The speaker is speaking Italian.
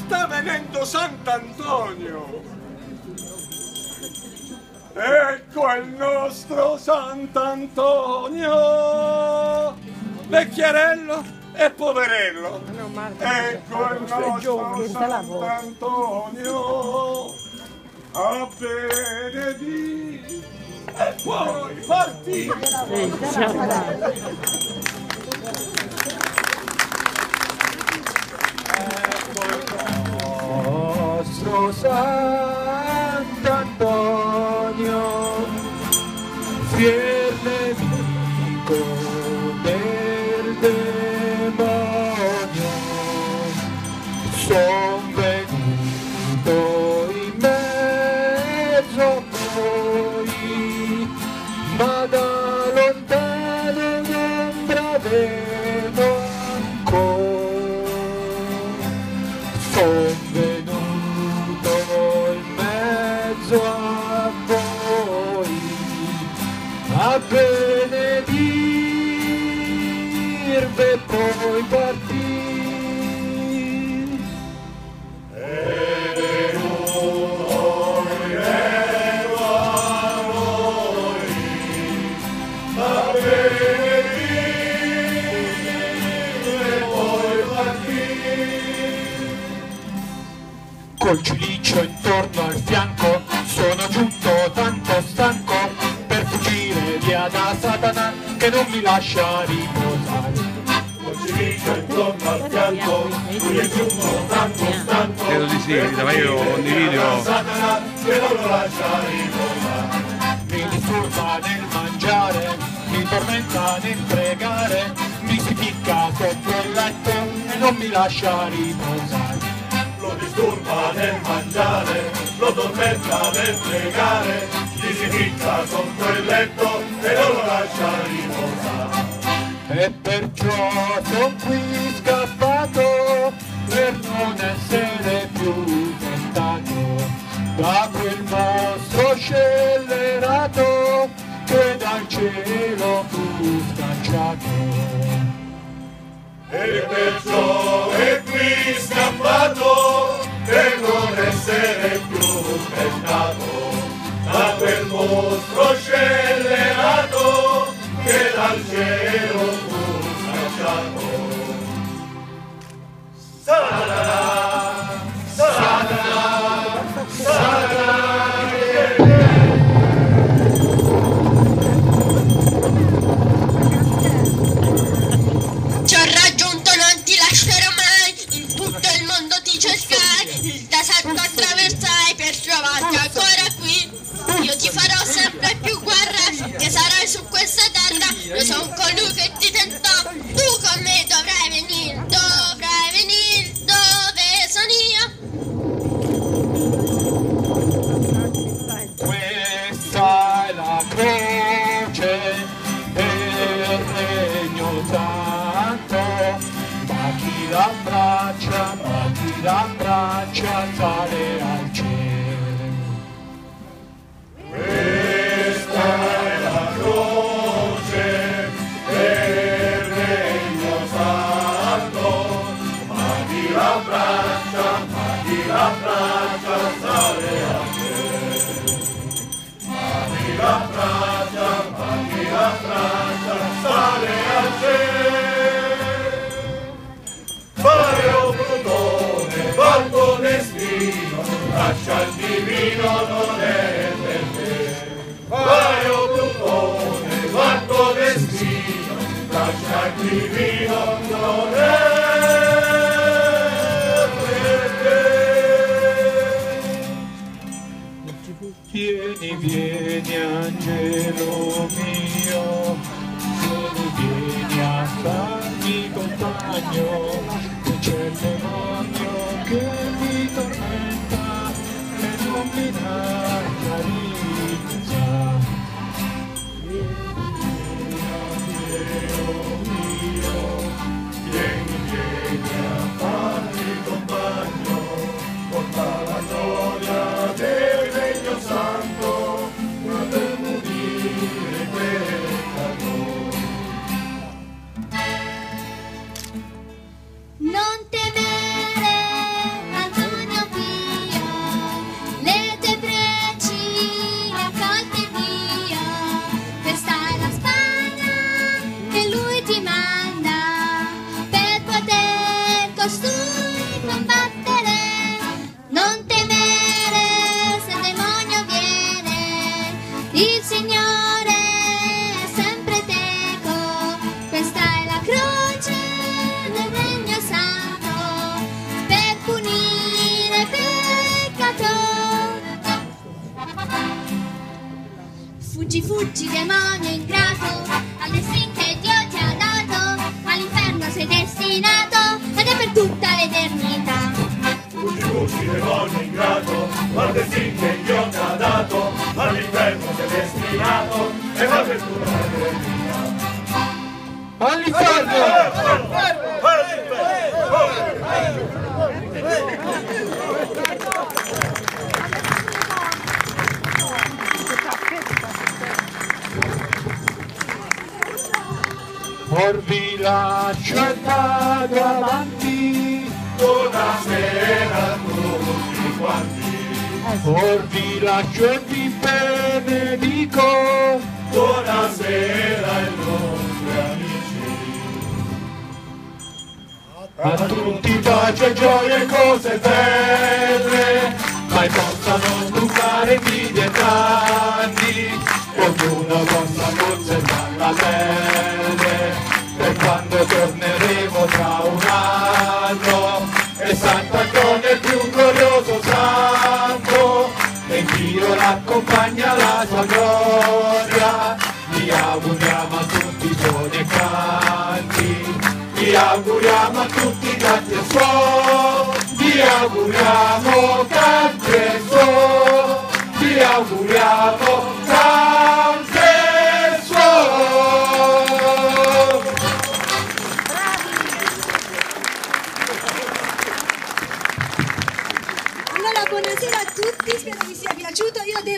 Sta venendo Sant'Antonio! Ecco il nostro Sant'Antonio! Vecchiarello e poverello! Ecco il nostro Sant'Antonio! A benedire e poi partire! Nostro Sant'Antonio, fiel nemico del demonio, son venuto in mezzo a voi, ma da lontano non bravevo ancora. Son venuto in mezzo a voi a benedirvi e poi partire. È venuto in mezzo a voi a benedirvi e poi partire. Col cilicio intorno al fianco sono giunto tanto stanco per fuggire via da Satana che non mi lascia riposare. Col cilicio intorno al fianco lui è giunto tanto stanco. Credo di sì, ma io condivido. Satana che non lo lascia riposare. Mi disturba nel mangiare, mi tormenta nel pregare, mi si ficca sotto il letto e non mi lascia riposare. Lo disturba nel mangiare, lo tormenta nel pregare, gli si ficca sotto il letto e non lo lascia riposare. E perciò son qui scappato per non essere più tentato da quel mostro scellerato che dal cielo fu scacciato. E perciò è qui scappato per non essere più tentato da quel mostro scellerato che dal cielo fu scacciato. Satana, Satana, Satana. Attraversai per trovarti ancora qui. Io ti farò sempre più guerra, che sarai su questa terra. Io sono colui che ti tentò. Tu con me dovrai venire dove sono io. Questa è la croce del regno santo, ma chi l'abbraccia sale al cielo. Questa è la croce del regno santo, ma chi l'abbraccia sale al cielo. Ma chi l'abbraccia sale al cielo. Mario Plutone, fatto destino, lascia il divino, non è per te. Mario Plutone, fatto destino, lascia il divino, non è per te. Vieni, vieni, angelo mio, vieni a farmi compagno. C'è il demonio che mi tormenta e non mi dà carizza. Vieni, vieni a farmi compagno, fuggi demonio ingrato, al destin che Dio ti ha dato, all'inferno sei destinato ed è per tutta l'eternità. Fuggi demonio ingrato, al destin che Dio ti ha dato, all'inferno sei destinato ed è per tutta l'eternità. All'inferno! Or vi lascio e vado avanti, buonasera a tutti quanti. Or vi lascio e vi benedico, buonasera ai nostri amici. A tutti pace, gioia e cose belle, mai possano ducare invidia e danni, ognuno possa conservare la pelle, per quando torneremo tra un anno, e Sant'Antonio è il più glorioso santo, e Dio l'accompagna alla sua gloria. Gli auguriamo a tutti i suoni e canti, gli auguriamo a tutti i canti e suoni, gli auguriamo canti e suoni, gli auguriamo canti e suoni. Allora, buonasera a tutti, spero vi sia piaciuto. Io devo